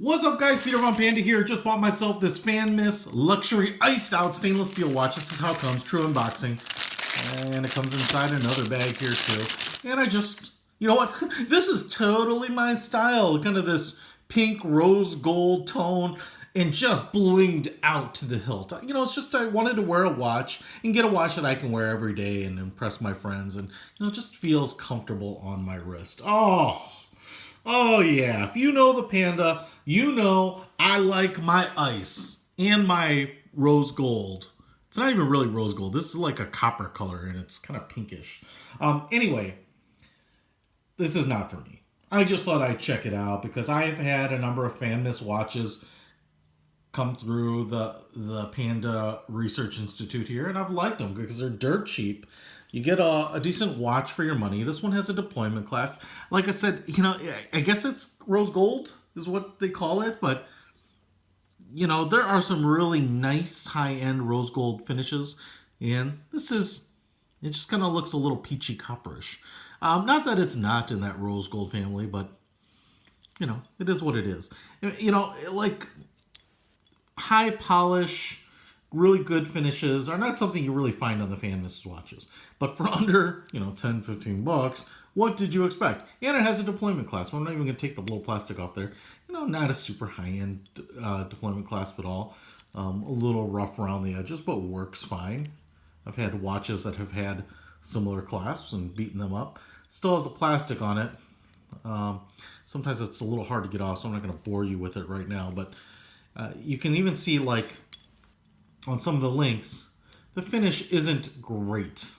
What's up, guys? Peter von Panda here. Just bought myself this Fanmis luxury iced out stainless steel watch. This is how it comes, true unboxing. And it comes inside another bag here too. And I just, you know what? This is totally my style. Kind of this pink rose gold tone and just blinged out to the hilt. You know, it's just I wanted to wear a watch and get a watch that I can wear every day and impress my friends. And, you know, it just feels comfortable on my wrist. Oh yeah, if you know the Panda, you know I like my ice and my rose gold. It's not even really rose gold. This is like a copper color and it's kind of pinkish. Anyway, this is not for me. I just thought I'd check it out because I've had a number of Fanmis watches come through the Panda Research Institute here, and I've liked them because they're dirt cheap. You get a decent watch for your money. This one has a deployment clasp. Like I said, you know, I guess it's rose gold is what they call it, but you know, there are some really nice high-end rose gold finishes, and it just kind of looks a little peachy copperish. Not that it's not in that rose gold family, but you know, it is what it is. You know, like high polish, really good finishes are not something you really find on the Fanmis watches. But for under, you know, 10, 15 bucks, what did you expect? And it has a deployment clasp. I'm not even going to take the little plastic off there. You know, not a super high-end deployment clasp at all. A little rough around the edges, but works fine. I've had watches that have had similar clasps and beaten them up. Still has a plastic on it. Sometimes it's a little hard to get off, so I'm not going to bore you with it right now. But you can even see, like, on some of the links, the finish isn't great.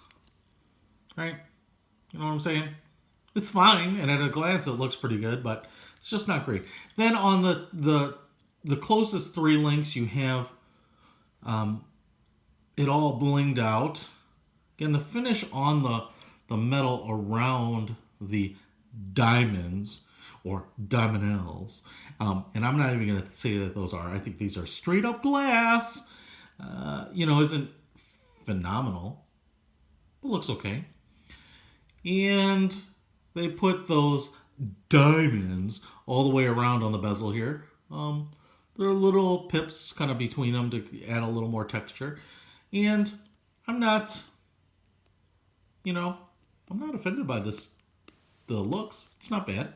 Right? You know what I'm saying? It's fine, and at a glance it looks pretty good, but it's just not great. Then on the closest three links, you have it all blinged out. Again, the finish on the metal around the diamonds or diamonds, and I'm not even going to say that those are. I think these are straight up glass. You know, isn't phenomenal, but looks okay. And they put those diamonds all the way around on the bezel here. There are little pips kind of between them to add a little more texture. And I'm not, you know, I'm not offended by the looks. It's not bad.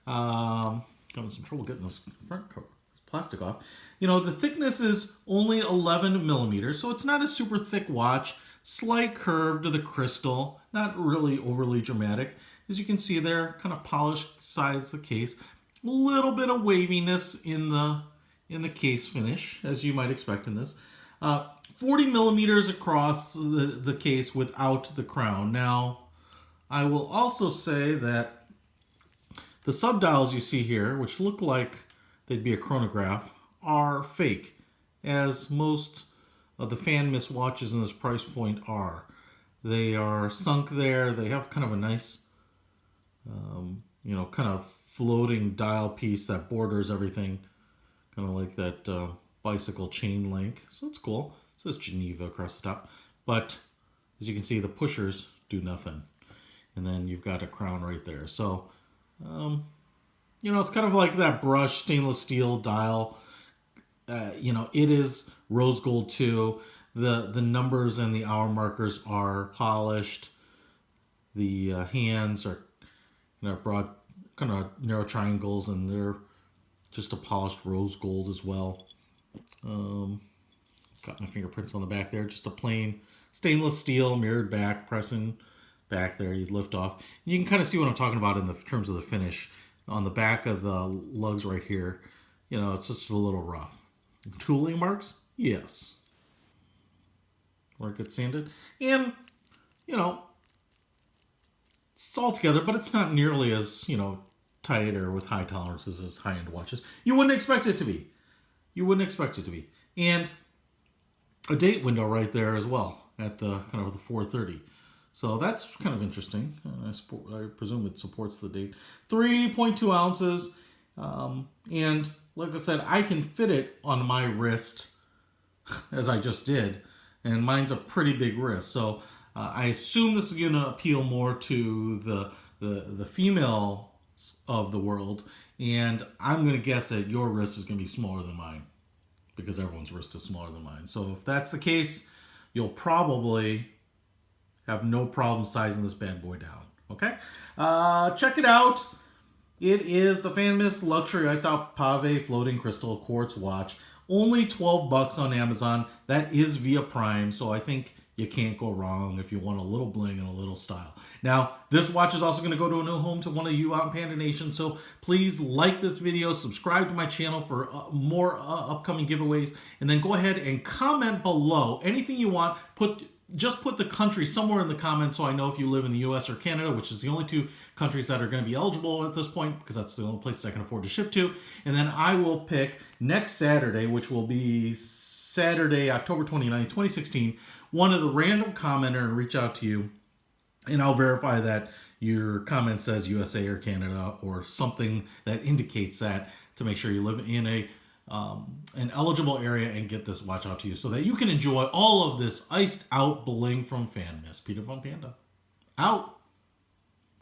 Having some trouble getting this front cover plastic off. You know, the thickness is only 11 millimeters, so it's not a super thick watch. Slight curve to the crystal, not really overly dramatic. As you can see there, kind of polished sides of the case. A little bit of waviness in the case finish, as you might expect in this. 40 millimeters across the case without the crown. Now, I will also say that the subdials you see here, which look like they'd be a chronograph, are fake, as most of the Fanmis watches in this price point are. They are sunk there. They have kind of a nice, you know, kind of floating dial piece that borders everything, kind of like that bicycle chain link. So it's cool. It says Geneva across the top. But as you can see, the pushers do nothing. And then you've got a crown right there. So, you know, it's kind of like that brushed stainless steel dial. You know, it is rose gold too. The numbers and the hour markers are polished. The hands are, you know, broad, kind of narrow triangles, and they're just a polished rose gold as well. Got my fingerprints on the back there. Just a plain stainless steel mirrored back, pressing back there. You lift off. You can kind of see what I'm talking about in the terms of the finish. On the back of the lugs right here, you know, it's just a little rough. Tooling marks? Yes. Where it gets sanded. And, you know, it's all together, but it's not nearly as, you know, tight or with high tolerances as high-end watches. You wouldn't expect it to be. You wouldn't expect it to be. And a date window right there as well at the kind of the 430. So that's kind of interesting. I presume it supports the date. 3.2 ounces. And like I said, I can fit it on my wrist as I just did. And mine's a pretty big wrist. So I assume this is going to appeal more to the female of the world, and I'm going to guess that your wrist is going to be smaller than mine because everyone's wrist is smaller than mine. So if that's the case, you'll probably have no problem sizing this bad boy down. Okay? Check it out. It is the Fanmis Luxury Iced Out Pave Floating Crystal Quartz Watch. Only $12 on Amazon. That is via Prime, so I think you can't go wrong if you want a little bling and a little style. Now, this watch is also going to go to a new home to one of you out in Panda Nation, so please like this video, subscribe to my channel for more upcoming giveaways, and then go ahead and comment below anything you want. Just put the country somewhere in the comments so I know if you live in the US or Canada, which is the only two countries that are going to be eligible at this point because that's the only places I can afford to ship to. And then I will pick next Saturday, which will be Saturday, October 29th, 2016, one of the random commenter and reach out to you. And I'll verify that your comment says USA or Canada or something that indicates that to make sure you live in an eligible area and get this watch out to you so that you can enjoy all of this iced out bling from Fanmis. Peter von Panda. Out.